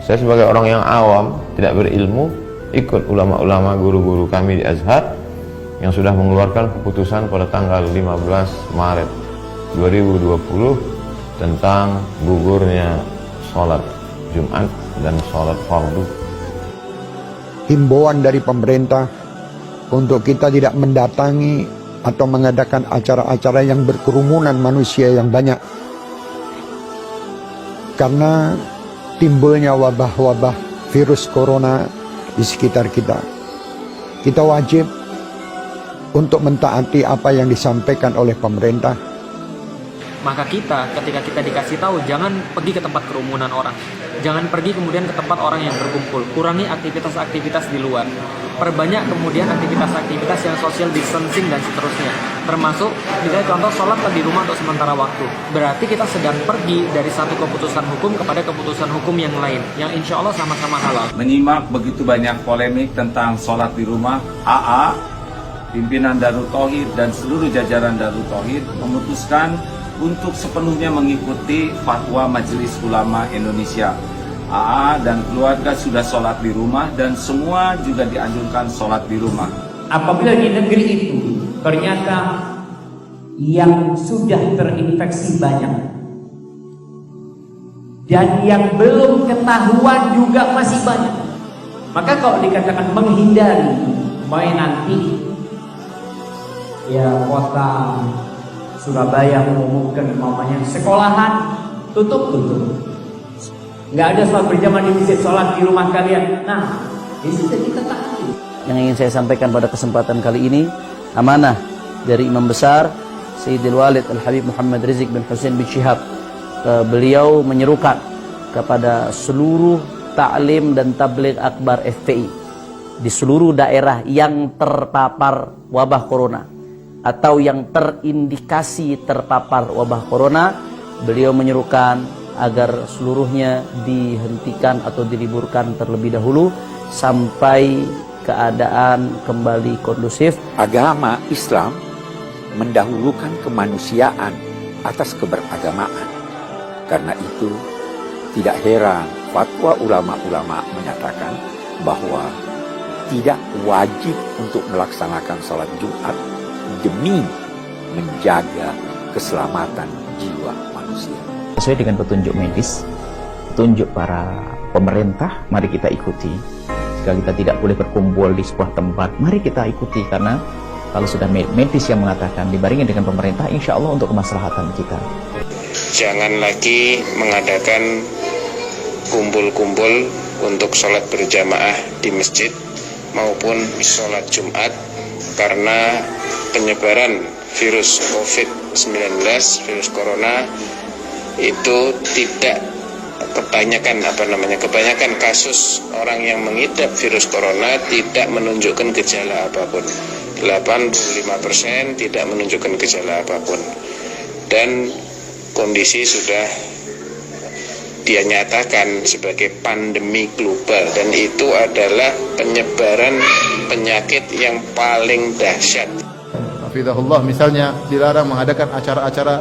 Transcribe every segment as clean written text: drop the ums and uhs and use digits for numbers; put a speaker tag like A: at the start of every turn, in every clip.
A: Saya sebagai orang yang awam, tidak berilmu, ikut ulama-ulama guru-guru kami di Azhar yang sudah mengeluarkan keputusan pada tanggal 15 Maret 2020 tentang gugurnya sholat Jumat dan sholat fardu.
B: Himbauan dari pemerintah untuk kita tidak mendatangi atau mengadakan acara-acara yang berkerumunan manusia yang banyak, karena timbulnya wabah-wabah virus corona di sekitar kita. Kita wajib untuk mentaati apa yang disampaikan oleh pemerintah.
C: Maka kita, ketika kita dikasih tahu jangan pergi ke tempat kerumunan orang, jangan pergi kemudian ke tempat orang yang berkumpul, kurangi aktivitas-aktivitas di luar, perbanyak kemudian aktivitas-aktivitas yang social distancing dan seterusnya, termasuk misalnya contoh sholat di rumah untuk sementara waktu. Berarti kita sedang pergi dari satu keputusan hukum kepada keputusan hukum yang lain, yang insya Allah sama-sama halal.
D: Menyimak begitu banyak polemik tentang sholat di rumah, AA, pimpinan Darut Tauhid dan seluruh jajaran Darut Tauhid memutuskan untuk sepenuhnya mengikuti fatwa Majelis Ulama Indonesia. AA dan keluarga sudah sholat di rumah dan semua juga dianjurkan sholat di rumah.
E: Apabila di negeri itu ternyata yang sudah terinfeksi banyak dan yang belum ketahuan juga masih banyak, maka kalau dikatakan menghindari, nanti ya kota Surabaya mengumumkan umpamanya sekolahan tutup. Nggak ada sholat berjamaah di masjid, sholat di rumah kalian. Nah, di situ kita tahu.
F: Yang ingin saya sampaikan pada kesempatan kali ini, amanah dari Imam Besar Sayyidil Walid Al-Habib Muhammad Rizik bin Hussein bin Syihab. Beliau menyerukan kepada seluruh ta'lim dan tabligh akbar FPI di seluruh daerah yang terpapar wabah corona atau yang terindikasi terpapar wabah corona, beliau menyerukan agar seluruhnya dihentikan atau diliburkan terlebih dahulu sampai keadaan kembali kondusif.
G: Agama Islam mendahulukan kemanusiaan atas keberagamaan. Karena itu tidak heran fatwa ulama-ulama menyatakan bahwa tidak wajib untuk melaksanakan sholat Jumat demi menjaga keselamatan jiwa manusia.
H: Sesuai dengan petunjuk medis, petunjuk para pemerintah, mari kita ikuti. Jika kita tidak boleh berkumpul di sebuah tempat, mari kita ikuti, karena kalau sudah medis yang mengatakan dibarengi dengan pemerintah, insya Allah untuk kemaslahatan kita.
I: Jangan lagi mengadakan kumpul-kumpul untuk sholat berjamaah di masjid maupun sholat Jumat, karena penyebaran virus COVID-19, virus corona itu tidak kebanyakan kasus orang yang mengidap virus corona tidak menunjukkan gejala apapun. 85% tidak menunjukkan gejala apapun. Dan kondisi sudah dia nyatakan sebagai pandemi global, dan itu adalah penyebaran penyakit yang paling dahsyat.
J: Hafizahullah, misalnya dilarang mengadakan acara-acara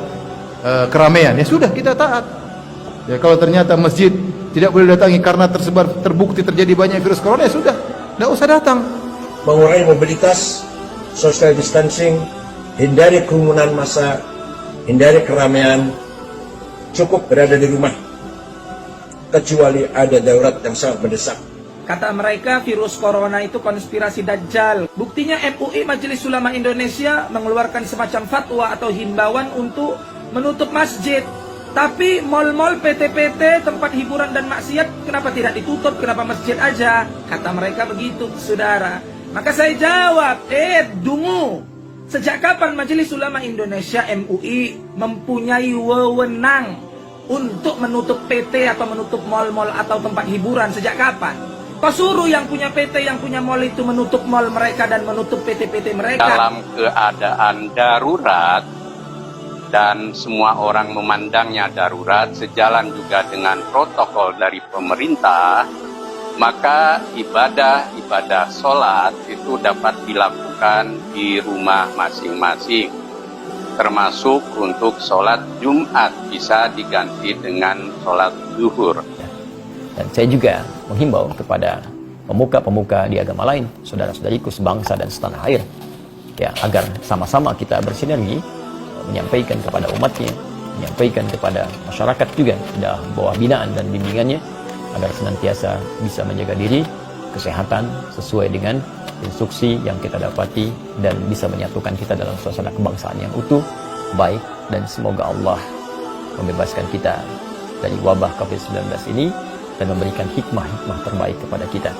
J: keramaian, ya sudah kita taat. Ya kalau ternyata masjid tidak boleh datangi karena terbukti terjadi banyak virus corona, ya sudah, tidak usah datang.
K: Mengurangi mobilitas, social distancing, hindari kerumunan massa, hindari keramaian, cukup berada di rumah kecuali ada darurat yang sangat mendesak.
L: Kata mereka virus corona itu konspirasi Dajjal. Buktinya MUI Majelis Ulama Indonesia mengeluarkan semacam fatwa atau himbauan untuk menutup masjid. Tapi mal-mal, PT-PT, tempat hiburan dan maksiat kenapa tidak ditutup? Kenapa masjid aja? Kata mereka begitu, saudara. Maka saya jawab, dungu. Sejak kapan Majelis Ulama Indonesia MUI mempunyai wewenang untuk menutup PT atau menutup mal-mal atau tempat hiburan? Sejak kapan? Kau suruh yang punya PT, yang punya mal itu menutup mal mereka dan menutup PT-PT mereka.
M: Dalam keadaan darurat dan semua orang memandangnya darurat, sejalan juga dengan protokol dari pemerintah, maka ibadah sholat itu dapat dilakukan di rumah masing-masing. Termasuk untuk sholat Jumat bisa diganti dengan sholat zuhur.
N: Dan saya juga menghimbau kepada pemuka-pemuka di agama lain, saudara-saudariku sebangsa dan setanah air, ya, agar sama-sama kita bersinergi menyampaikan kepada umatnya, menyampaikan kepada masyarakat juga di bawah binaan dan bimbingannya, agar senantiasa bisa menjaga diri, kesehatan sesuai dengan instruksi yang kita dapati, dan bisa menyatukan kita dalam suasana kebangsaan yang utuh, baik, dan semoga Allah membebaskan kita dari wabah COVID-19 ini dan memberikan hikmah-hikmah terbaik kepada kita.